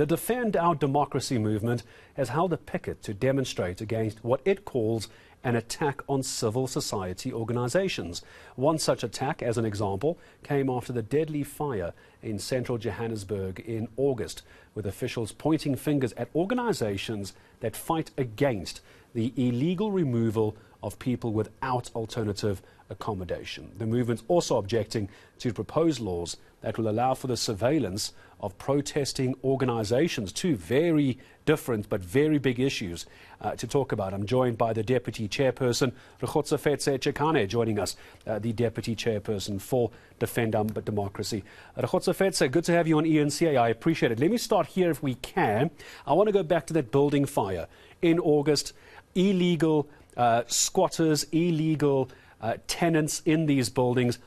The Defend Our Democracy movement has held a picket to demonstrate against what it calls an attack on civil society organizations. One such attack, as an example, came after the deadly fire in central Johannesburg in August, with officials pointing fingers at organizations that fight against the illegal removal of people without alternative accommodation. The movement's also objecting to proposed laws that will allow for the surveillance of protesting organizations. Two very different but very big issues to talk about. I'm joined by the Deputy Chairperson, Rekgotso-fetse Chikane, joining us, the Deputy Chairperson for Defend Our Democracy. Rekgotso-fetse, good to have you on eNCA. I appreciate it. Let me start here if we can. I want to go back to that building fire in August. Illegal squatters, illegal tenants in these buildings,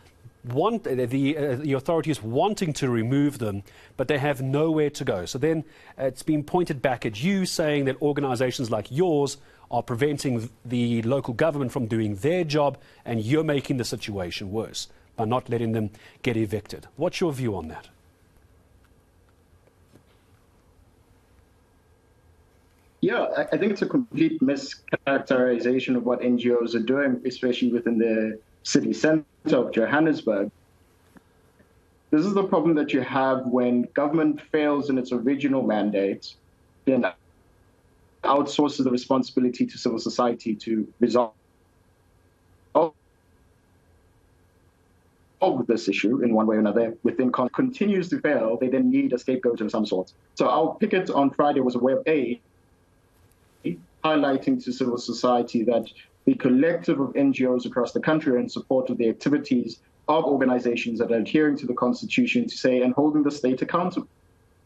the authorities wanting to remove them, but they have nowhere to go. So then it's been pointed back at you, saying that organizations like yours are preventing the local government from doing their job, and you're making the situation worse by not letting them get evicted. What's your view on that? Yeah, I think it's a complete mischaracterization of what NGOs are doing, especially within the city center of Johannesburg. This is the problem that you have when government fails in its original mandate, then outsources the responsibility to civil society to resolve this issue in one way or another, within continues to fail, they then need a scapegoat of some sort. So our picket on Friday was a way of highlighting to civil society that the collective of NGOs across the country are in support of the activities of organizations that are adhering to the Constitution to say and holding the state accountable,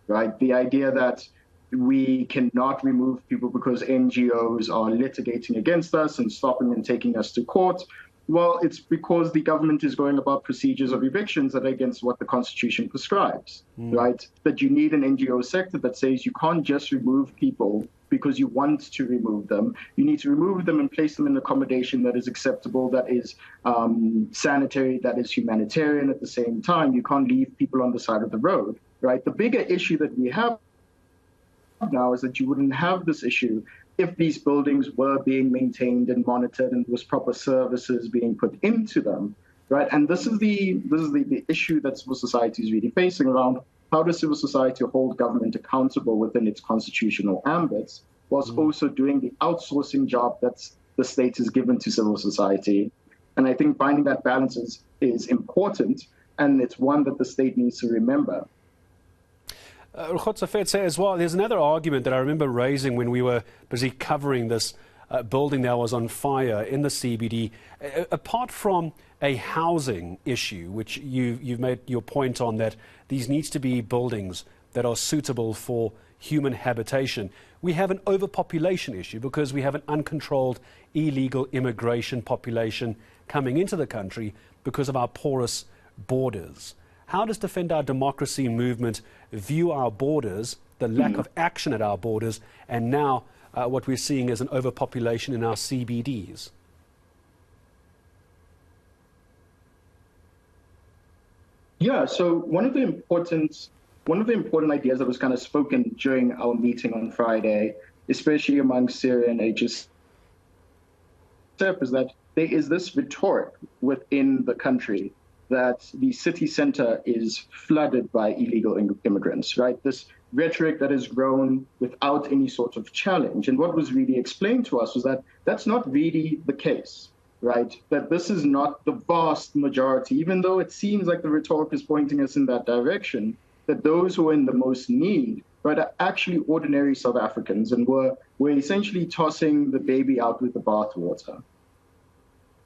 right? The idea that we cannot remove people because NGOs are litigating against us and stopping and taking us to court. Well, it's because the government is going about procedures of evictions that are against what the Constitution prescribes, right? That you need an NGO sector that says you can't just remove people because you want to remove them. You need to remove them and place them in accommodation that is acceptable, that is sanitary, that is humanitarian at the same time. You can't leave people on the side of the road, right? The bigger issue that we have now is that you wouldn't have this issue if these buildings were being maintained and monitored and there was proper services being put into them, right? And this is the issue that civil society is really facing around how does civil society hold government accountable within its constitutional ambits, whilst also doing the outsourcing job that the state is given to civil society. And I think finding that balance is important, and it's one that the state needs to remember. Rekgotso-fetse as well, there's another argument that I remember raising when we were busy covering this building that was on fire in the CBD. Apart from a housing issue, which you've made your point on, that these needs to be buildings that are suitable for human habitation, we have an overpopulation issue because we have an uncontrolled illegal immigration population coming into the country because of our porous borders. How does Defend Our Democracy movement view our borders, the lack of action at our borders, and now what we're seeing is an overpopulation in our CBDs? Yeah, so one of the important ideas that was kind of spoken during our meeting on Friday, especially among Syrian HSF, is that there is this rhetoric within the country that the city center is flooded by illegal immigrants, right? This rhetoric that has grown without any sort of challenge. And what was really explained to us was that that's not really the case, right? That this is not the vast majority, even though it seems like the rhetoric is pointing us in that direction, that those who are in the most need, right, are actually ordinary South Africans, and we're essentially tossing the baby out with the bathwater.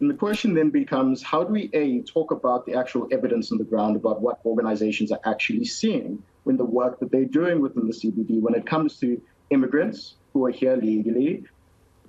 And the question then becomes, how do we, talk about the actual evidence on the ground about what organizations are actually seeing when the work that they're doing within the CBD when it comes to immigrants who are here legally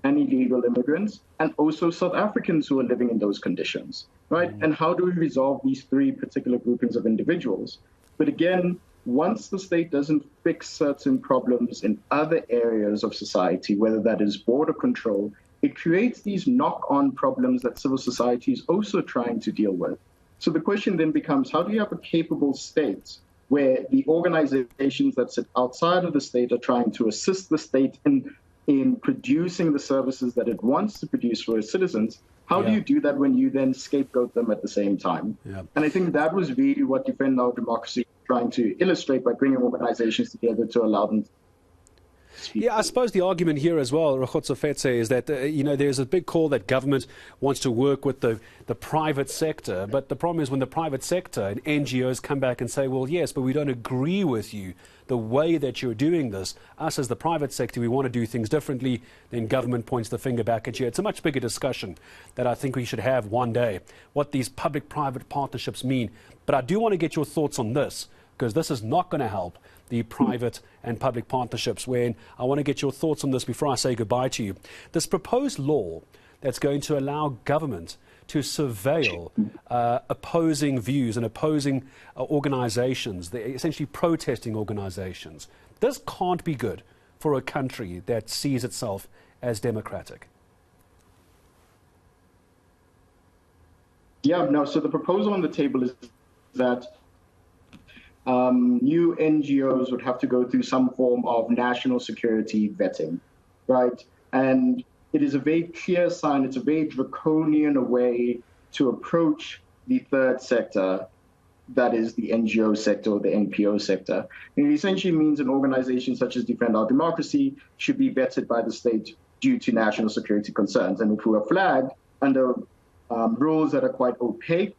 and illegal immigrants, and also South Africans who are living in those conditions, right? And how do we resolve these three particular groupings of individuals? But again, once the state doesn't fix certain problems in other areas of society, whether that is border control, it creates these knock-on problems that civil society is also trying to deal with. So the question then becomes, how do you have a capable state where the organizations that sit outside of the state are trying to assist the state in producing the services that it wants to produce for its citizens. How do you do that when you then scapegoat them at the same time? And I think that was really what Defend Our Democracy was trying to illustrate by bringing organizations together to allow them to speak. Yeah, I suppose the argument here as well, Rekgotso-fetse, is that, there's a big call that government wants to work with the private sector. But the problem is when the private sector and NGOs come back and say, well, yes, but we don't agree with you, the way that you're doing this. Us as the private sector, we want to do things differently. Then government points the finger back at you. It's a much bigger discussion that I think we should have one day, what these public-private partnerships mean. But I do want to get your thoughts on this, because this is not going to help the private and public partnerships. When I want to get your thoughts on this before I say goodbye to you. This proposed law that's going to allow government to surveil opposing views and opposing organizations, essentially protesting organizations. This can't be good for a country that sees itself as democratic. Yeah, no, so the proposal on the table is that new NGOs would have to go through some form of national security vetting, right? And it is a very clear sign, it's a very draconian way to approach the third sector, that is the NGO sector or the NPO sector. And it essentially means an organization such as Defend Our Democracy should be vetted by the state due to national security concerns. And if we are flagged under rules that are quite opaque,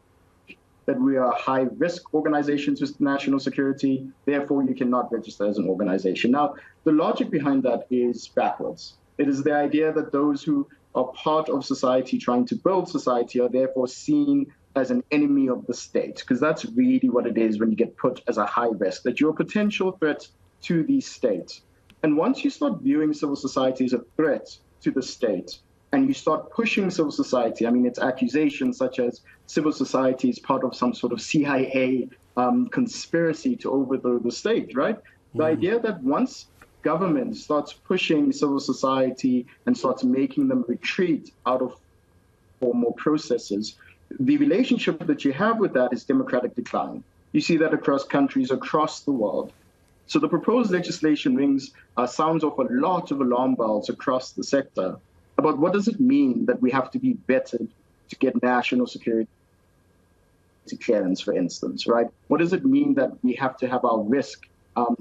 that we are high-risk organizations with national security, therefore you cannot register as an organization. Now, the logic behind that is backwards. It is the idea that those who are part of society trying to build society are therefore seen as an enemy of the state, because that's really what it is when you get put as a high risk, that you're a potential threat to the state. And once you start viewing civil society as a threat to the state, and you start pushing civil society, I mean, it's accusations such as civil society is part of some sort of CIA conspiracy to overthrow the state, right? The idea that once government starts pushing civil society and starts making them retreat out of formal processes, the relationship that you have with that is democratic decline. You see that across countries across the world. So the proposed legislation sounds off a lot of alarm bells across the sector about what does it mean that we have to be vetted to get national security clearance, for instance, right? What does it mean that we have to have our risk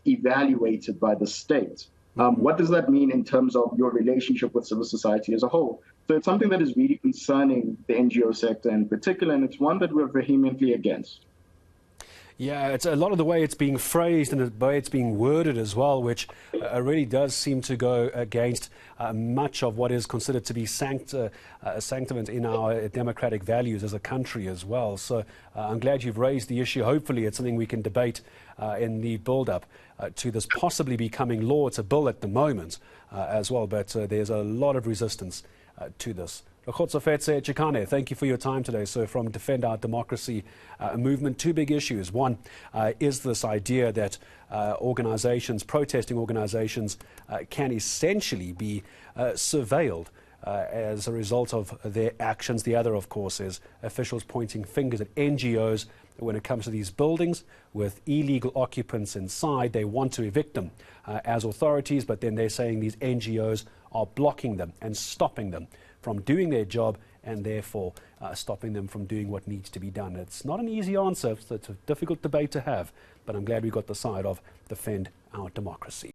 evaluated by the state? What does that mean in terms of your relationship with civil society as a whole? So it's something that is really concerning the NGO sector in particular, and it's one that we're vehemently against. Yeah, it's a lot of the way it's being phrased and the way it's being worded as well, which really does seem to go against much of what is considered to be sanctimony in our democratic values as a country as well. So I'm glad you've raised the issue. Hopefully it's something we can debate in the build-up to this possibly becoming law. It's a bill at the moment as well, but there's a lot of resistance to this. Rekgotso-fetse Chikane, thank you for your time today. So from Defend Our Democracy movement, two big issues. One is this idea that protesting organizations can essentially be surveilled as a result of their actions. The other, of course, is officials pointing fingers at NGOs when it comes to these buildings with illegal occupants inside. They want to evict them as authorities, but then they're saying these NGOs are blocking them and stopping them from doing their job and therefore stopping them from doing what needs to be done. It's not an easy answer. It's a difficult debate to have, but I'm glad we got the side of Defend Our Democracy.